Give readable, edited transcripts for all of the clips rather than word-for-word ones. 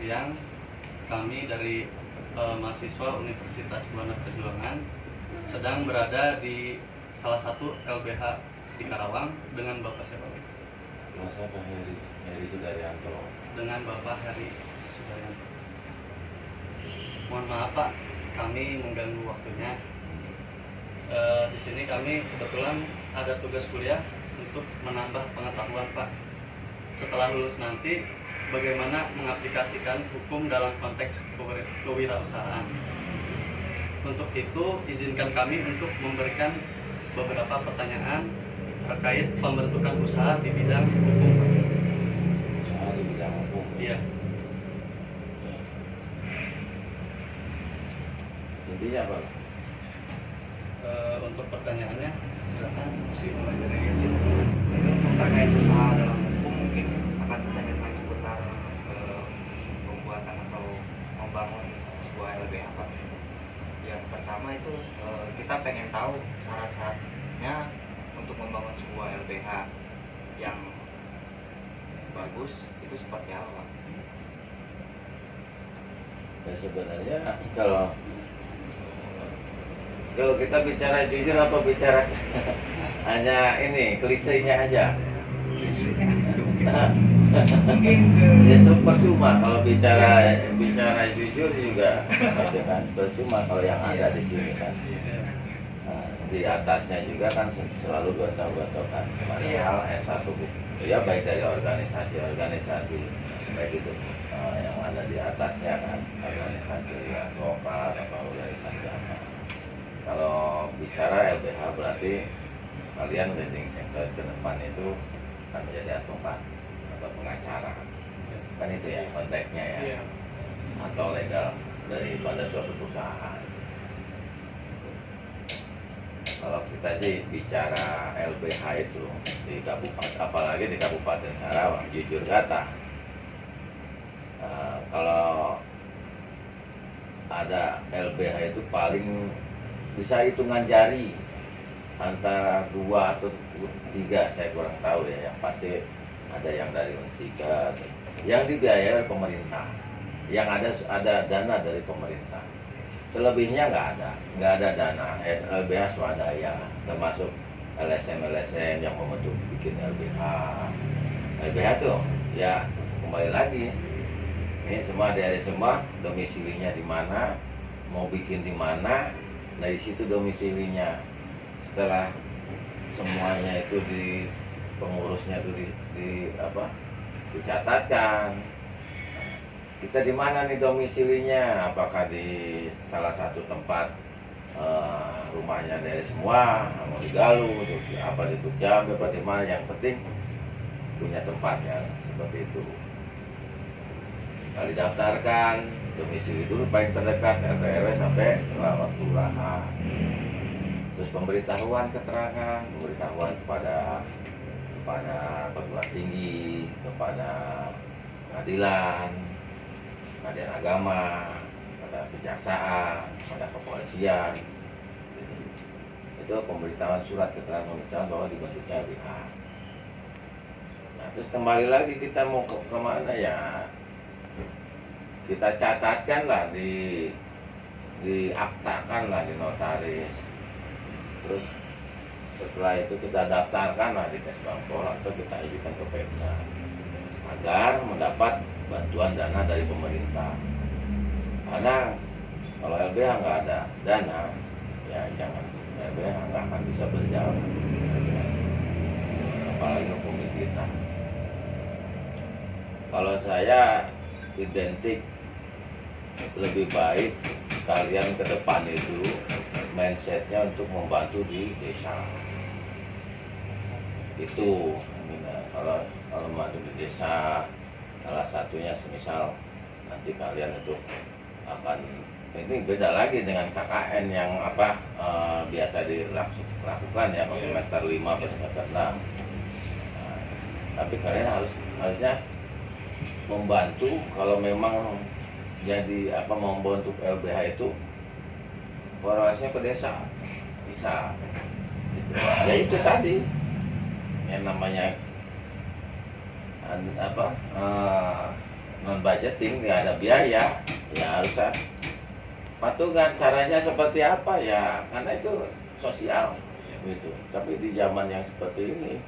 siang. Kami dari mahasiswa Universitas Buana Perjuangan sedang berada di salah satu LBH di Karawang dengan Bapak siapa? Mas apa Heri Sudaryanto. Dengan Bapak Heri Sudaryanto. Mohon maaf Pak, kami mengganggu waktunya. Di sini kami kebetulan ada tugas kuliah untuk menambah pengetahuan Pak. Setelah lulus nanti, bagaimana mengaplikasikan hukum dalam konteks kewirausahaan. Untuk itu, izinkan kami untuk memberikan beberapa pertanyaan terkait pembentukan usaha di bidang hukum. Usaha di bidang hukum. Iya. Intinya apa? Untuk pertanyaannya, silakan mulai dari terkait usaha dalam hukum, mungkin akan bertanya seputar pembuatan atau membangun sebuah LBH Pak. Yang pertama itu kita pengen tahu syarat-syaratnya untuk membangun sebuah LBH yang bagus itu seperti apa Pak? Ya sebenarnya kalau kita bicara jujur apa bicara hanya ini klisenya aja. Mungkin Ya percuma kalau bicara jujur juga, gitu kan. Percuma kalau yang ada di sini kan. Nah, di atasnya juga kan selalu gontok-gontokan. Padahal S1 ya baik dari organisasi baik itu yang ada di atasnya kan, organisasi advokat atau organisasi apa. Kalau bicara LBH berarti kalian leading sector ke depan itu akan menjadi advokat atau pengacara, kan itu ya konteksnya ya, atau legal daripada suatu perusahaan. Kalau kita sih bicara LBH itu di kabupaten, apalagi di Kabupaten Karawang, jujur kata, kalau ada LBH itu paling bisa hitungan jari, antara 2 atau 3, saya kurang tahu ya. Yang pasti ada yang dari Unsika, yang dibiayai oleh pemerintah, yang ada dana dari pemerintah. Selebihnya nggak ada dana. LBH swadaya, termasuk LSM yang membentuk bikin LBH. LBH tuh ya kembali lagi, ini semua dari semua domisilinya di mana, mau bikin di mana, dari situ domisilinya. Setelah semuanya itu di pengurusnya itu dicatatkan, kita di mana nih domisilinya, apakah di salah satu tempat rumahnya dari semua, mau di Galuh, apa di Jambi, apa di mana, yang penting punya tempatnya seperti itu. Kalau didaftarkan domisili dulu paling terdekat RT RW sampai waktu kelurahan. Terus pemberitahuan kepada perguruan tinggi, kepada pengadilan agama, pada kejaksaan, pada kepolisian. Itu pemberitahuan surat keterangan pemberitahuan bahwa dibentuknya LBH. Nah, terus kembali lagi kita mau kemana ya? Kita catatkan lah diaktakan lah di notaris. Terus setelah itu kita daftarkan lah di Kesbangpol atau kita ajukan ke Pemda agar mendapat bantuan dana dari pemerintah. Karena kalau LBH nggak ada dana, ya jangan, LBH nggak akan bisa berjalan. Apalagi hukum di kita. Kalau saya identik lebih baik kalian ke depan itu mindsetnya untuk membantu di desa. Itu kalau membantu di desa, salah satunya semisal nanti kalian itu akan, ini beda lagi dengan KKN yang biasa dilakukan ya, semester 5 atau semester 6. Nah, tapi kalian harusnya membantu. Kalau memang jadi membentuk LBH itu korelasinya ke desa bisa gitu. Ya itu tadi yang namanya non budgeting, nggak ada biaya, ya harus patungan. Caranya seperti apa ya, karena itu sosial gitu. Tapi di zaman yang seperti ini,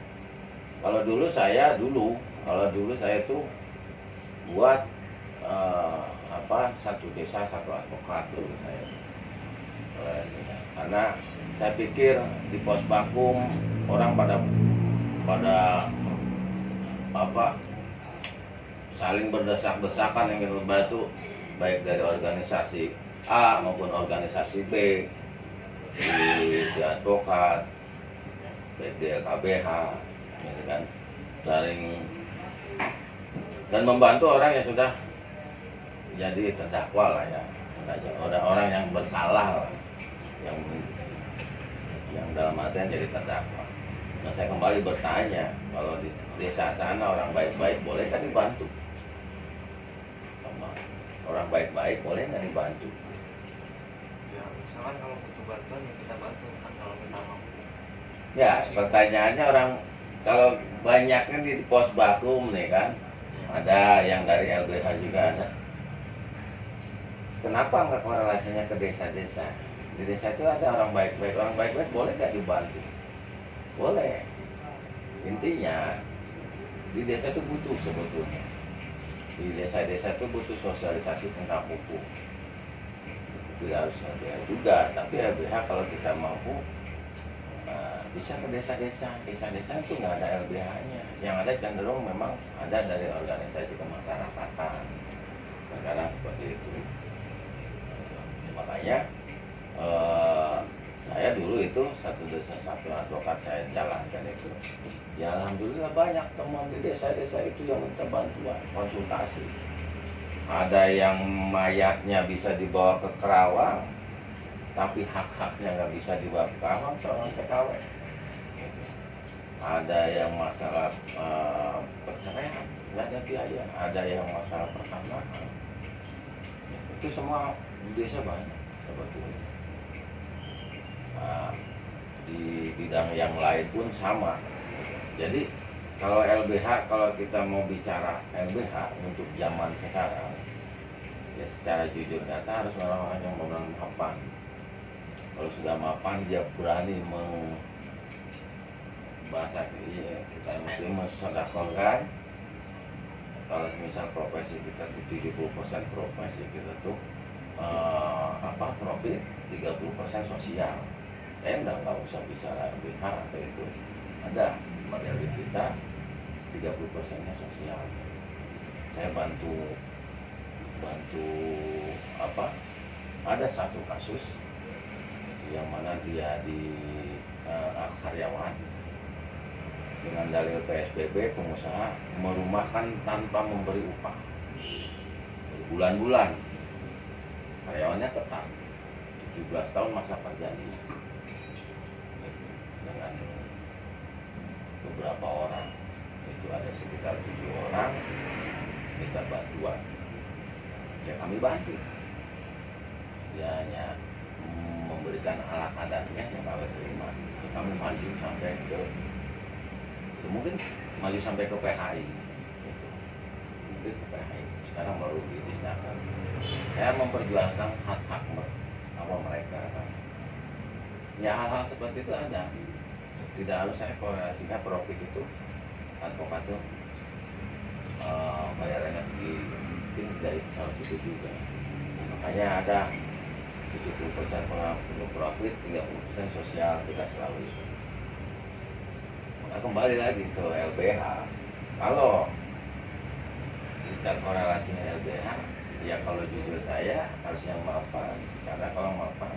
kalau dulu saya tuh buat satu desa satu advokat dulu saya. Karena saya pikir di pos bakum orang pada saling berdesak-desakan ingin membantu, baik dari organisasi A maupun organisasi B, di advokat, baik di LKBH, gitu kan, saling dan membantu orang yang sudah jadi terdakwa lah ya, orang-orang yang bersalah lah, yang dalam artian jadi terdakwa. Nah, saya kembali bertanya, kalau di desa sana orang baik-baik boleh kan dibantu? Sama orang baik-baik boleh nggak dibantu? Ya misalkan kalau butuh bantuan ya kita bantu kan, kalau kita mampu. Ya pertanyaannya, orang kalau banyaknya di pos bakum nih kan, ada yang dari LBH juga ada. Kenapa nggak korelasinya ke desa-desa? Di desa itu ada orang baik-baik boleh nggak dibantu? Boleh. Intinya di desa itu butuh sebetulnya. Di desa-desa itu butuh sosialisasi tentang hukum. Tidak harus LBH juga, tapi LBH kalau kita mampu bisa ke desa-desa. Desa-desa itu nggak ada LBH-nya. Yang ada cenderung memang ada dari organisasi kemasyarakatan. Kadang seperti itu. Makanya saya dulu itu satu desa satu advokat saya jalankan itu. Ya alhamdulillah banyak teman di desa-desa itu yang minta bantuan konsultasi. Ada yang mayatnya bisa dibawa ke Kerawang, tapi hak-haknya nggak bisa dibawa ke Kerawang, seorang TKW. Ada yang masalah perceraian, nggak ada biaya. Ada yang masalah pertanahan. Itu semua di desa banyak sebetulnya. Di bidang yang lain pun sama. Jadi kalau LBH, kalau kita mau bicara LBH untuk zaman sekarang, ya secara jujur kata harus orang-orang yang benar mapan. Kalau sudah mapan dia berani bahasa kita mesti mensedekahkan. Kalau misal profesi kita tuh 70% profesi kita tuh profit, 30% sosial. Saya nggak usah bicara LBH atau itu. Ada materi kita 30%-nya sosial. Saya bantu ada satu kasus yang mana dia di karyawan dengan dalil PSBB, pengusaha merumahkan tanpa memberi upah bulan-bulan. Karyawannya tetap 17 tahun masa perjanjian dengan beberapa orang, itu ada sekitar 7 orang minta bantuan, ya kami bantu. Dia hanya memberikan ala kadarnya yang kami terima. Ya, kami maju sampai ke mungkin maju sampai ke PHI gitu. Mungkin ke PHI sekarang baru dipisahkan. Saya memperjuangkan hak-hak mereka kan. Ya hal-hal seperti itu ada. Tidak harus saya korelasikan profit itu advokat tuh bayarannya tinggi, mungkin tidak harus itu juga. Makanya ada 70% profit, 30% sosial, kita selalu itu. Maka kembali lagi ke LBH. Kalau kita korelasinya LBH, ya kalau jujur saya harus yang mapan, karena kalau mapan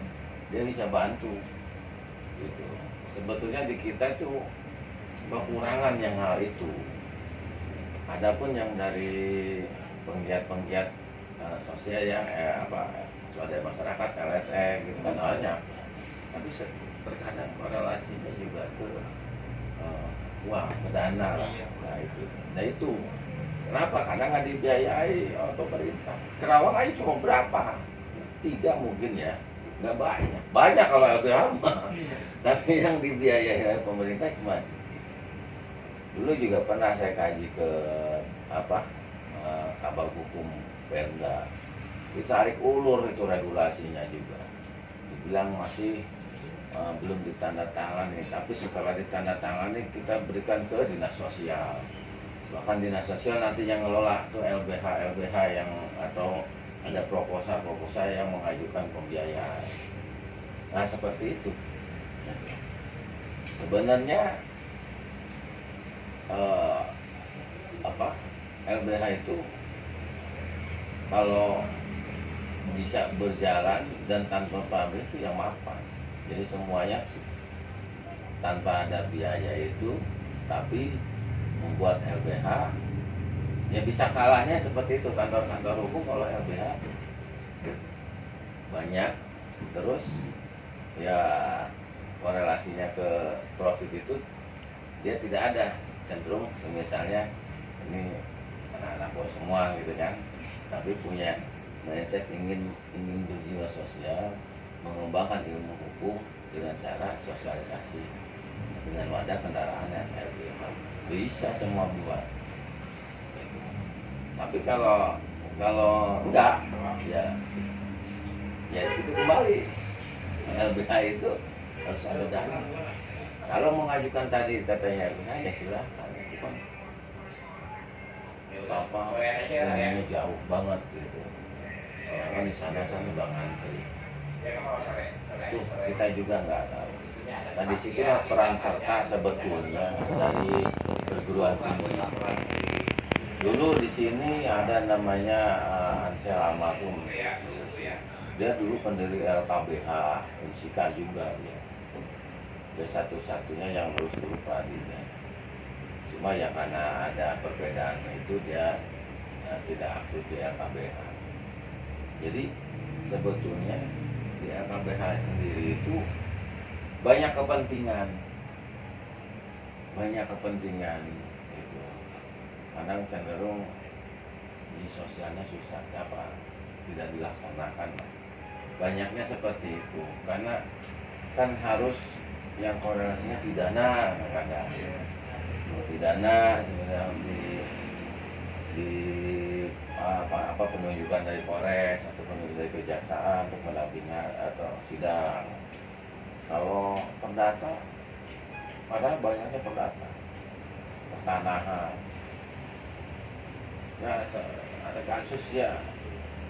dia bisa bantu gitu. Sebetulnya di kita itu kekurangan yang hal itu. Adapun yang dari penggiat-penggiat sosial yang swadaya masyarakat, LSM gitu kan banyak. Tapi terkadang korelasinya juga ke ke dana lah. Nah itu kenapa? Karena nggak dibiayai pemerintah. Kerawang aja cuma berapa? 3 mungkin ya, nggak banyak. Banyak kalau LBH mah. Tapi yang dibiayai oleh pemerintah cuma. Dulu juga pernah saya kaji ke Kabak Hukum Pemda ditarik ulur itu regulasinya juga, dibilang masih belum ditandatangani, tapi setelah ditandatangani kita berikan ke dinas sosial, bahkan dinas sosial nanti yang ngelola tuh LBH yang atau ada proposal yang mengajukan pembiayaan. Nah seperti itu sebenarnya LBH itu kalau bisa berjalan dan tanpa pabrik itu yang mapan. Jadi semuanya tanpa ada biaya itu, tapi membuat LBH ya bisa kalahnya seperti itu kantor-kantor hukum. Kalau LBH banyak, terus ya korelasinya ke profit itu dia tidak ada, cenderung misalnya ini anak-anak bos semua gitu kan, tapi punya mindset ingin berjiwa sosial, mengembangkan ilmu hukum dengan cara sosialisasi dengan wadah kendaraan yang LBH, bisa semua buat. Tapi kalau enggak ya itu kembali LBH itu harus ada dana. Kalau mengajukan tadi katanya LBH ya silahkan, itu kan ini jauh banget gitu. Karena di sana udah ngantri. Tuh kita juga nggak tahu. Nah disitulah peran serta sebetulnya dari perguruan tinggi. Dulu di sini ada namanya Ansel almarhum. Dia dulu pendiri LKBH, Unsika juga ya. Dia satu-satunya yang lulus dulu pradinya. Cuma ya karena ada perbedaan itu dia tidak aktif di LKBH. Jadi sebetulnya di LKBH sendiri itu banyak kepentingan gitu. Kadang cenderung di sosialnya susah tidak dilaksanakan. Banyaknya seperti itu karena kan harus yang korelasinya pidana, kadang pidana di penunjukan dari Polres atau penunjukan dari Kejaksaan untuk mendampingi atau sidang. Kalau perdata, padahal banyaknya perdata, pertanahan. Ya ada kasus ya,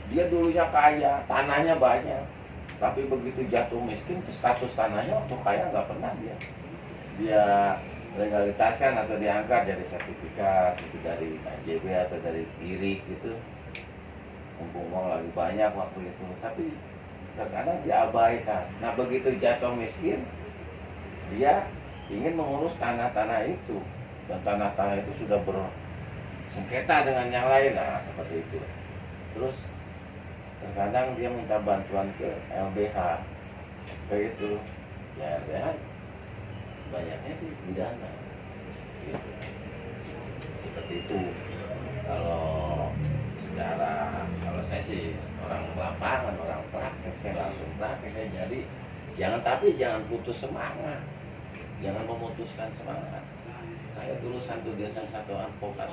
dia dulunya kaya, tanahnya banyak, tapi begitu jatuh miskin, status tanahnya waktu kaya nggak pernah dia legalitaskan atau diangkat jadi sertifikat itu dari KJB atau dari diri gitu. Mumpung uang lagi banyak waktu itu, tapi terkadang diabaikan. Nah begitu jatuh miskin, dia ingin mengurus tanah-tanah itu, dan tanah-tanah itu sudah bersengketa dengan yang lain, nah seperti itu. Terus terkadang dia minta bantuan ke LBH, kayak itu, ya LBH banyaknya di pidana, gitu. Seperti itu. Kalau saya sih orang lapangan, orang praktek, saya langsung praktek. Jadi jangan putus semangat, jangan memutuskan semangat. Saya dulu satu desa satu advokat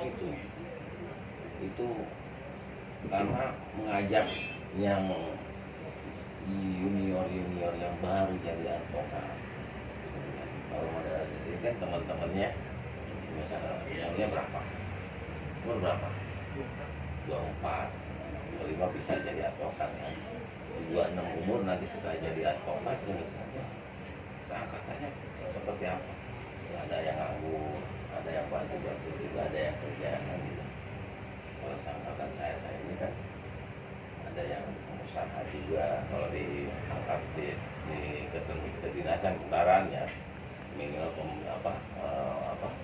itu karena mengajak yang junior yang baru jadi advokat. Kalau modal jadi kan teman-temannya misalnya umurnya berapa? Umur berapa? 24, 25 bisa jadi advokat kan. 26 umur nanti setelah jadi advokat ya misalnya seangkatannya seperti apa? Ada yang nganggur, ada yang bantu-bantu juga, ada yang kerja kan gitu. Kalau seangkatan saya ini kan ada yang pengusaha juga. Kalau diangkat di kedinasan kendaraan ya minimal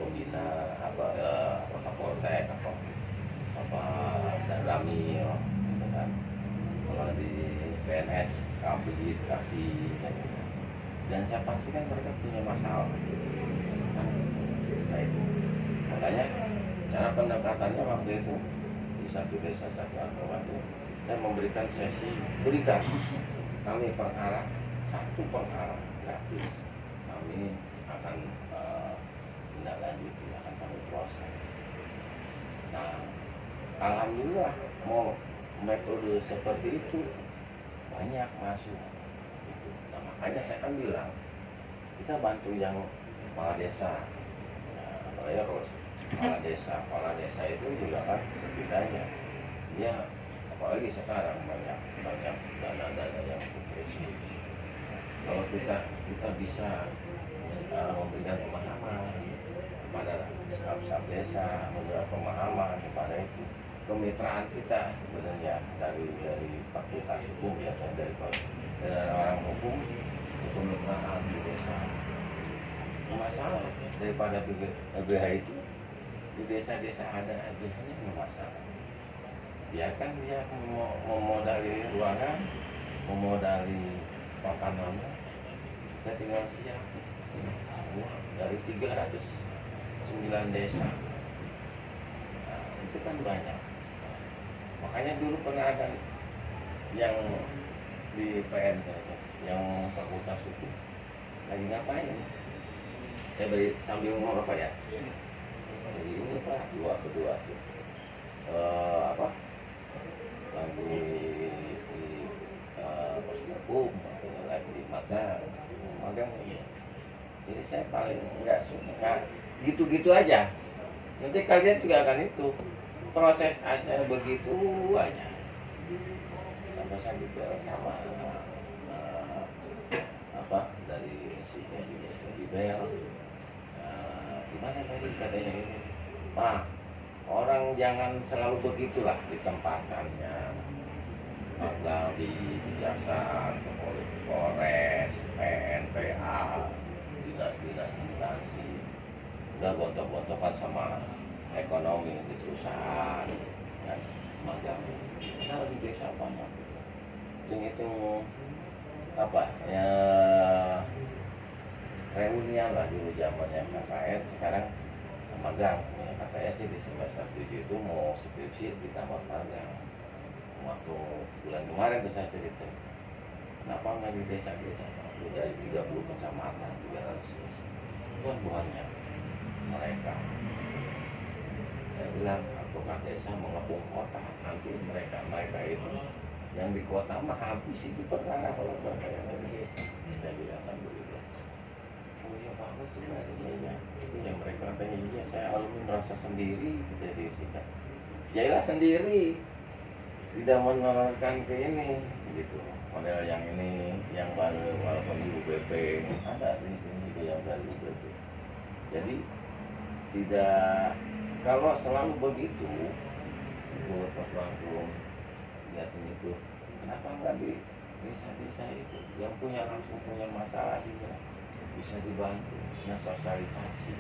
pembina kapolsek dan ramil gitu kan. Kalau di PNS kabit kasih gitu. Dan saya pastikan mereka punya masalah. Nah itu makanya cara pendekatannya waktu itu di satu desa satu advokat itu saya memberikan sesi kami perkara satu perkara gratis, kami akan tindak lanjuti, akan kami proses. Nah alhamdulillah mau metode seperti itu banyak masuk gitu. Nah makanya saya kan bilang kita bantu yang kepala desa. Nah, apalagi kalau kepala desa itu juga kan setidaknya dia apalagi sekarang banyak dana-dana yang progresif. Kalau kita bisa memberikan pemahaman kepada staf-staf desa, memberikan pemahaman kepada itu kemitraan kita sebenarnya dari fakultas hukum biasanya dari orang hukum kemitraan di desa masalah daripada LBH itu di desa-desa ada LBH-nya nggak masalah. Biarkan dia memodali ruangan, memodali papan nama, kita tinggal siap semua dari 309 desa. Nah, itu kan banyak. Makanya dulu pernah ada yang di PN yang fakultas hukum lagi ngapain? Saya beri sambil ngomong apa ya? Jadi ini Pak, berdua tuh lagi di pos hukum, lagi di magang. Jadi saya paling nggak suka gitu-gitu aja. Nanti kalian juga akan itu proses aja begitu aja. Sampai saya bicara sama dari si Bel. Gimana tadi katanya ini? Pak, orang jangan selalu begitulah di tempatannya. Magang di Kejaksaan, Polres, PNPA, dinas-dinas instansi. Udah gontok-gontokan sama ekonomi di perusahaan dan magang. Kenapa di desa banyak? Hitung-hitung apa ya, reunian lah dulu zamannya KKN, sekarang magang. Katanya sih di semester 7 itu mau skripsi ditambah magang. Waktu bulan kemarin tuh saya cerita, kenapa nggak di desa-desa? Dari 30 kecamatan, 300 desa. Itu kan banyak mereka. Saya bilang advokat desa mengepung kota, nanti mereka itu yang di kota mah habis itu perkara kalau mereka yang dari desa. Saya bilang kan begitu. Oh iya bagus tuh ya. Yang mereka katanya iya, saya alumni merasa sendiri jadi sikap. Jailah sendiri, tidak menerapkan ke ini gitu. Model yang ini yang baru walaupun di UBP ada di sini juga yang dari UBP. Jadi tidak, kalau selalu begitu pas bangkung lihatin itu, kenapa enggak di desa-desa itu yang langsung punya masalah juga bisa dibantu, nah sosialisasi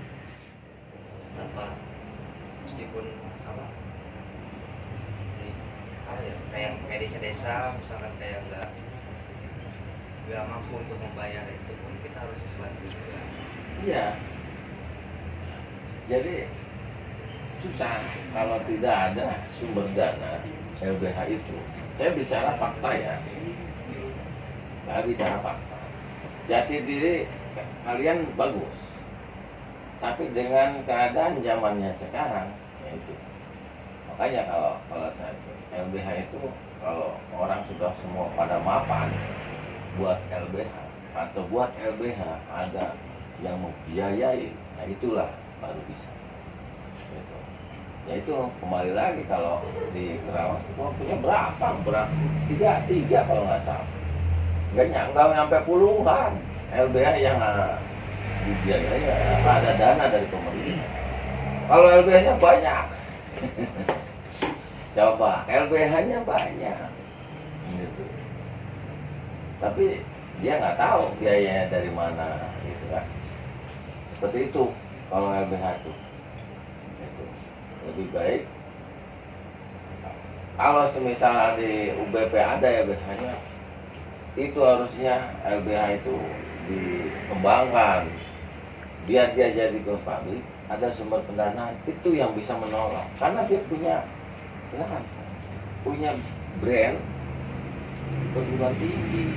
tanpa meskipun kayak desa-desa misalkan kayak nggak mampu untuk membayar itu pun kita harus bantu juga. Iya. Jadi susah kalau tidak ada sumber dana LBH itu. Saya bicara fakta ya. Nggak bicara fakta. Jati diri kalian bagus. Tapi dengan keadaan zamannya sekarang, ya itu. Makanya kalau saya LBH itu kalau orang sudah semua pada mapan buat LBH atau buat LBH ada yang membiayai, nah itulah baru bisa. Gitu. Ya itu kembali lagi kalau di Kerawang waktunya berapa? Tiga kalau nggak salah. Nggak nyampe puluhan LBH yang dibiayai, ada dana dari pemerintah. Kalau LBH-nya banyak. Coba LBH-nya banyak, gitu. Tapi dia nggak tahu biayanya dari mana, gitu kan. Seperti itu kalau LBH itu, gitu. Lebih baik kalau semisal di UBP ada LBH-nya, itu harusnya LBH itu dikembangkan, biar dia jadi ke pabrik, ada sumber pendanaan itu yang bisa menolong, karena dia punya brand perguruan tinggi,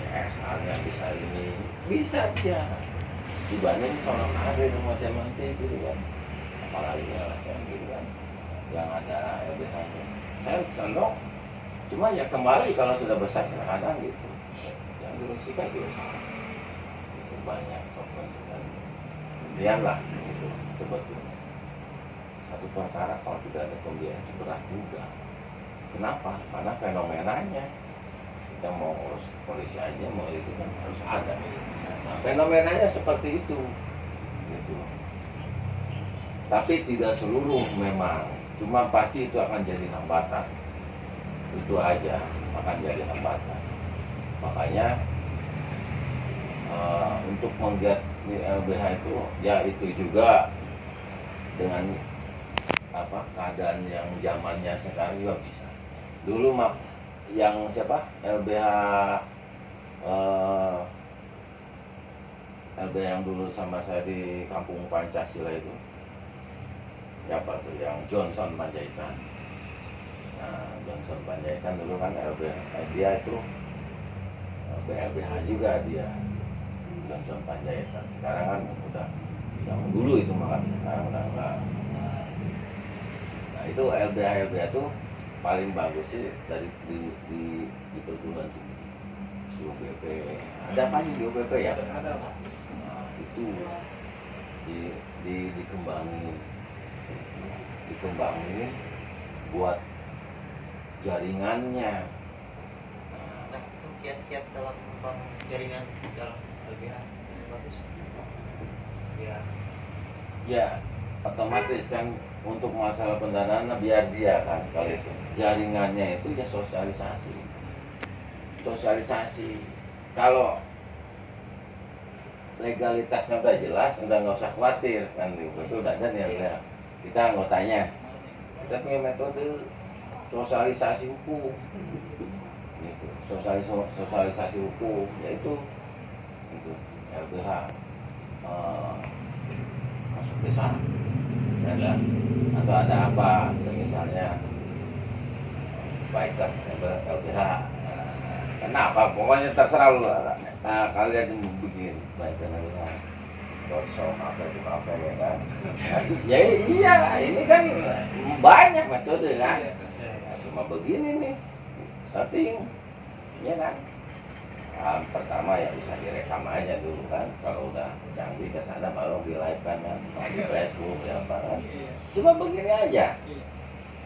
harga bisa ini bisa aja dibanding seorang karir macam nanti gitu kan. apalagi saya bilang yang ada LBH nya. Saya condong, cuma ya kembali kalau sudah besar kadang gitu. Yang diungsikan juga sama. Itu banyak kepentingan. Kemudian lah gitu sebetulnya. Satu perkara kalau tidak ada pembiayaan itu berat juga. Kenapa? Karena fenomenanya kita mau urus polisi aja mau itu kan harus ada. Nah, fenomenanya seperti itu, gitu. Tapi tidak seluruh memang, cuma pasti itu akan jadi hambatan. Itu aja akan jadi hambatan. Makanya untuk menggiat LBH itu, ya itu juga dengan keadaan yang zamannya sekarang juga bisa. Dulu mah yang siapa LBH yang dulu sama saya di Kampung Pancasila itu siapa tuh yang Johnson Panjaitan. Nah Johnson Panjaitan dulu kan LBH dia itu LBH juga dia Johnson Panjaitan. Sekarang kan udah yang dulu itu malah sekarang udah enggak. Nah itu LBH itu paling bagus sih dari di perguruan tinggi UPP. Ada apa nih di UPP ya? Ada. Nah, itu dikembangin buat jaringannya. Nah itu kiat-kiat dalam jaringan dalam LBH bagus. Ya otomatis kan untuk masalah pendanaan biar dia kan kalau itu jaringannya itu ya sosialisasi kalau legalitasnya udah jelas udah nggak usah khawatir kan itu udah ada nih ya kita anggotanya kita punya metode sosialisasi hukum gitu sosialisasi hukum yaitu itu LBH masuk desa ada atau ada apa misalnya biker LBH kenapa pokoknya terserah lu nah, kalian bikin biker LBH roadshow kafe ya kan ya iya ini kan banyak metode kan ya, cuma begini nih setting ya kan pertama ya bisa direkam aja dulu kan kalau udah canggih ke sana baru di live kan di Facebook ya apa kan cuma begini aja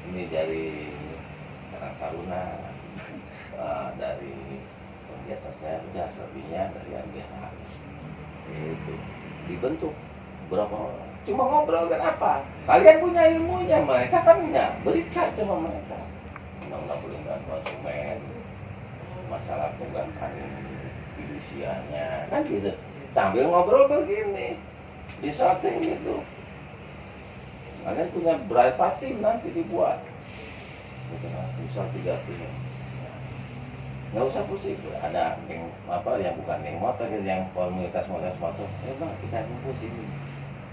ini dari Karang Taruna dari penggiat sosial udah selebihnya dari LBH itu dibentuk berapa orang cuma ngobrol kan apa kalian punya ilmunya mereka kan enggak berikan sama mereka undang-undang perlindungan konsumen masalah tunggakan divisiannya kan gitu sambil ngobrol begini di setting itu kalian punya berapa tim nanti dibuat misal 3 tim nggak usah pusing ada geng apa yang bukan geng motor yang komunitas motor bang kita kumpul sini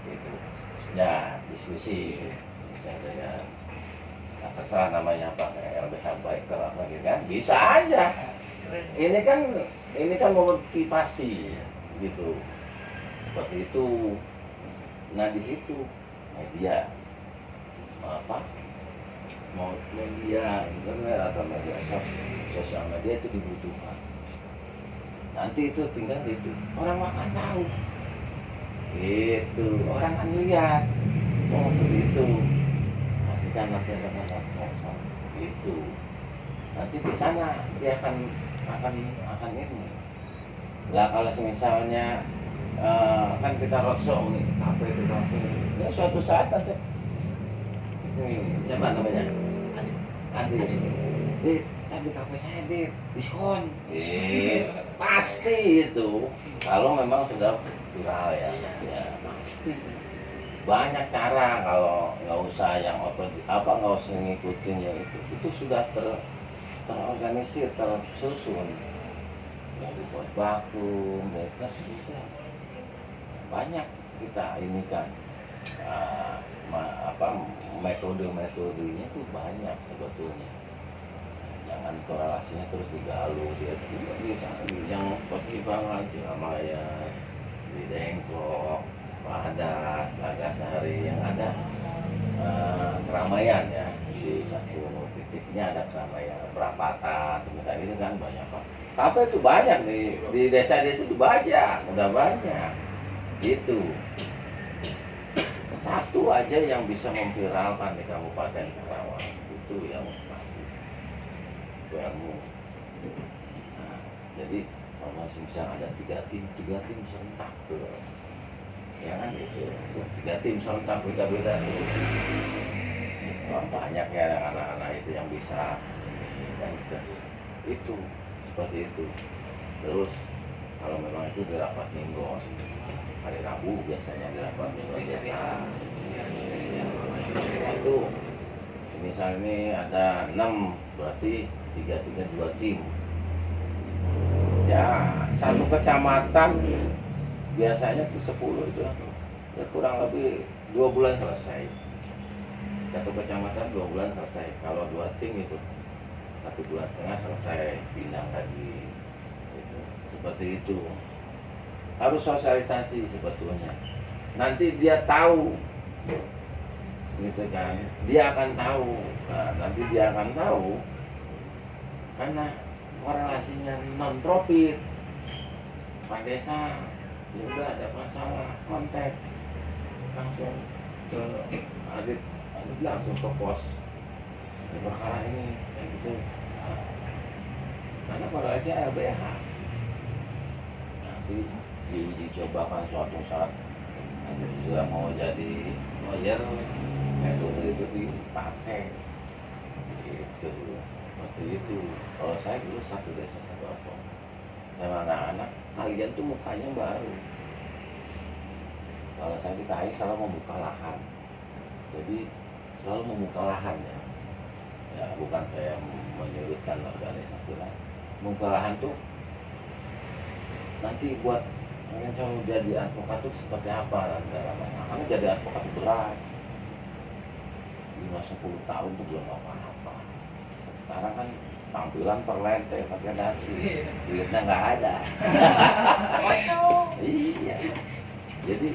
gitu ya diskusi misalnya dengan terserah namanya apa kayak LBH biker apa gitu kan bisa aja ini kan memotivasi gitu seperti itu nah di situ media mau media internet atau media sosial media itu dibutuhkan nanti itu tinggal itu orang akan tahu itu orang akan lihat begitu pastikan nanti ada sponsor itu nanti di sana dia akan ini lah kalau misalnya kan kita roadshow nih kafe ya suatu saat nanti siapa namanya Adi tadi kafe saya diskon pasti itu kalau memang sudah viral ya pasti banyak cara kalau nggak usah yang nggak usah ngikutin yang itu sudah terorganisir tersusun yang dibuat vakum dan sudah banyak kita ini kan metode-metodenya itu banyak sebetulnya jangan korelasinya terus digalu dia yang positif banget Ciramaya di Dengklok Padas, Lagasari yang ada keramaian ya, di satu titiknya ada keramaian, perapatan, sebentar ini kan banyak Pak. Kafe itu banyak di desa-desa itu banyak, udah banyak. Gitu. Satu aja yang bisa memviralkan di Kabupaten Karawang itu yang pasti itu ilmu. Nah, jadi kalau misalnya ada tiga tim serentak tuh, ya kan itu 3 tim serentak beda-beda tuh. Wah, banyak ya anak-anak itu yang bisa kan, itu seperti itu. Terus kalau memang itu di rapat mingguan, hari Rabu biasanya di rapat mingguan biasa. Itu misal ini ada 6, berarti 2 tim. Ya satu kecamatan biasanya tuh 10 itu ya kurang lebih 2 bulan selesai. Satu kecamatan 2 bulan selesai. Kalau 2 tim itu 1,5 bulan selesai pindah lagi. Itu seperti itu. Harus sosialisasi sebetulnya. Nanti dia tahu, gitu kan? Dia akan tahu. Nah, nanti dia akan tahu karena korelasinya non profit. Pak Desa, ya udah ada masalah, kontak langsung ke Adit langsung ke pos. Ini perkara ini, kayak gitu. Nah, karena korelasinya LBH. Nanti diuji cobakan suatu saat nanti sudah mau jadi lawyer, metode itu dipakai gitu, seperti itu. Kalau saya dulu satu desa satu apa sama anak-anak, kalian tuh mukanya baru. Kalau saya dikain selalu membuka lahan, jadi selalu membuka lahan ya bukan saya menyebutkan organisasi lain. Membuka lahan tuh nanti buat pengen selalu jadi advokat tuh seperti apa dan karena jadi advokat itu berat, 5-10 tahun tuh belum apa-apa. Sekarang kan tampilan perlente pakai nasi, duitnya nggak ada. Iya, jadi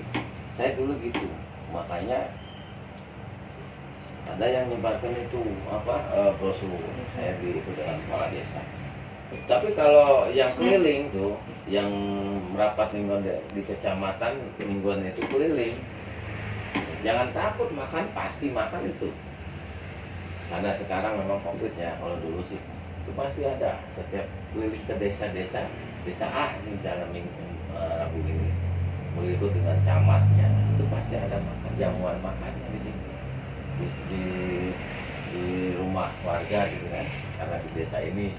saya dulu gitu, makanya ada yang nyebarkan itu brosur saya itu dengan kepala desa. Tapi kalau yang keliling tuh, yang merapat mingguan di kecamatan mingguan itu keliling, jangan takut makan, pasti makan itu. Karena sekarang memang COVID-nya, kalau dulu sih itu pasti ada. Setiap keliling ke desa-desa, desa A misalnya Rabu ini mengikut dengan camatnya, itu pasti ada makan, jamuan makannya di sini, di rumah warga gitu kan, karena di desa ini.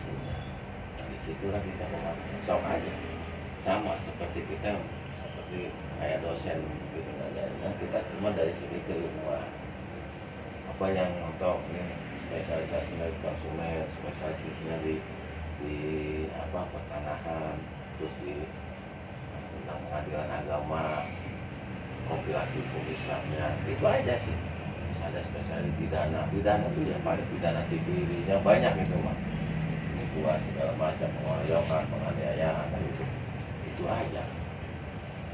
Nah, disitulah kita memakan, sok aja, sama seperti kita, seperti kayak dosen gitu kan, kita cuma dari segi keilmuan, apa yang untuk ini spesialisasinya di konsumen, spesialisasinya di pertanahan, terus di tentang pengadilan agama, kompilasi hukum Islamnya, itu aja sih. Bisa ada spesialis pidana itu ya paling pidana TPD-nya banyak itu mah, penipuan segala macam, pengeroyokan, penganiayaan, itu aja.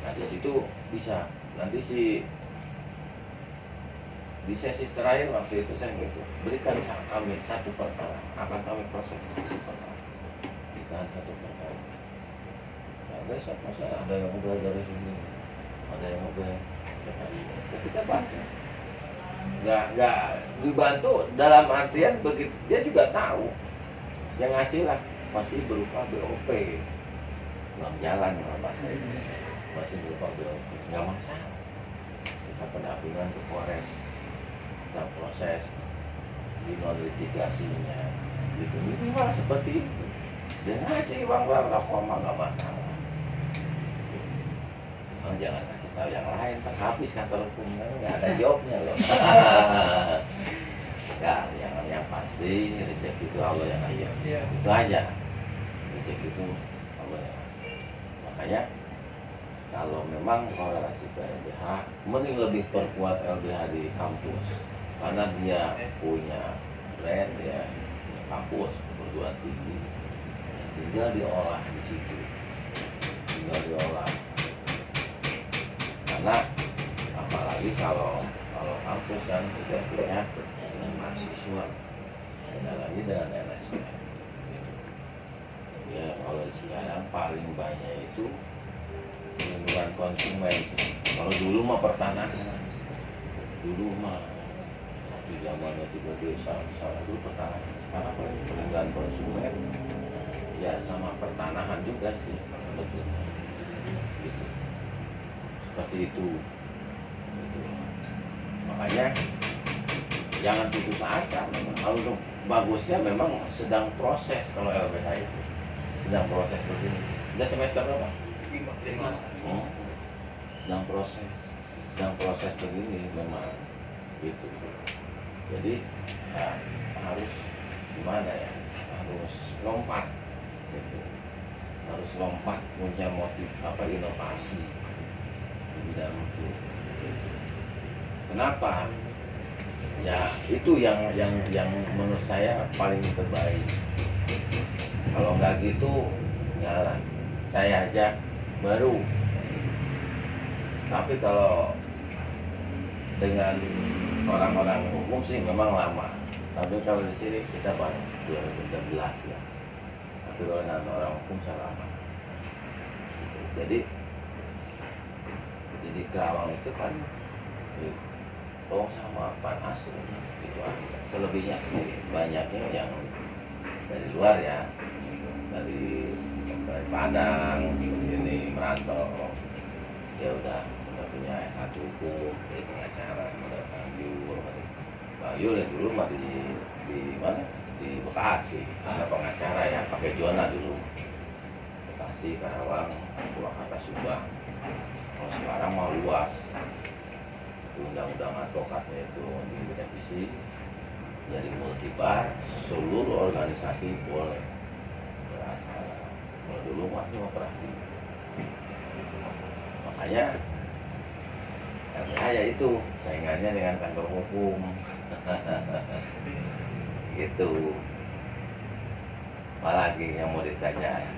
Nah di situ bisa nanti di sesi terakhir waktu itu saya gitu, berikan kami satu perkara, akan kami proses satu perkara, berikan satu perkara. Nah besok masa ada yang udah dari sini, ada yang udah, ya kita bantu. Nggak dibantu dalam artian begitu dia juga tahu yang ngasih lah masih berupa BOP, uang jalan kalau bahasa ini masih berupa BOP, nggak masalah. Kita pendampingan ke Polres, kita proses litigasinya gitu, minimal seperti itu. Dia ngasih uang rokok mah nggak masalah. Jangan kasih tahu yang lain, tak habis kantor hukumnya, nggak ada jobnya loh. Ya, yang pasti rezeki itu Allah yang ngatur. Itu aja, rezeki itu Allah yang ngatur. Makanya kalau memang korelasi ke LBH, mending lebih perkuat LBH di kampus, karena dia punya brand, dia punya kampus perguruan tinggi, tinggal diolah di situ, tinggal diolah. Karena apalagi kalau kampus kan identiknya dengan mahasiswa, beda lagi dengan LSM. Ya kalau sekarang paling banyak itu perlindungan konsumen. Kalau dulu mah pertanahan, dulu mah waktu zamannya 3 desa misalnya dulu pertanahan. Sekarang paling perlindungan konsumen, ya sama pertanahan juga sih, betul. Gitu. Seperti itu. Gitu. Makanya jangan putus asa. Memang kalau untuk bagusnya memang sedang proses kalau LBH itu sedang proses begini. Udah semester berapa? 5. Oh, sedang proses begini memang gitu. Jadi ya, harus gimana ya, harus lompat gitu. Harus lompat, punya motif inovasi di bidang itu. Kenapa? Ya itu yang menurut saya paling terbaik. Kalau nggak gitu, ya lah, saya aja baru. Tapi kalau dengan orang-orang hukum sih memang lama. Tapi kalau di sini kita baru 2013 ya. Tapi kalau dengan orang hukum saya lama. Jadi Kerawang itu kan tong sama panas gitu aja. Selebihnya sih banyaknya yang dari luar ya, dari Padang ke sini merantau. Ya udah punya S1 hukum, jadi pengacara, udah Bayu dulu mah di mana? Di Bekasi, ada pengacara ya, pakai zona dulu. Bekasi, Karawang, Purwakarta, Subang. Kalau sekarang mau luas. Undang-undang advokatnya itu direvisi jadi multibar, seluruh organisasi boleh beracara. Kalau dulu masih operasi. Makanya ya itu saingannya dengan kantor hukum. Gitu. Apalagi yang mau ditanya.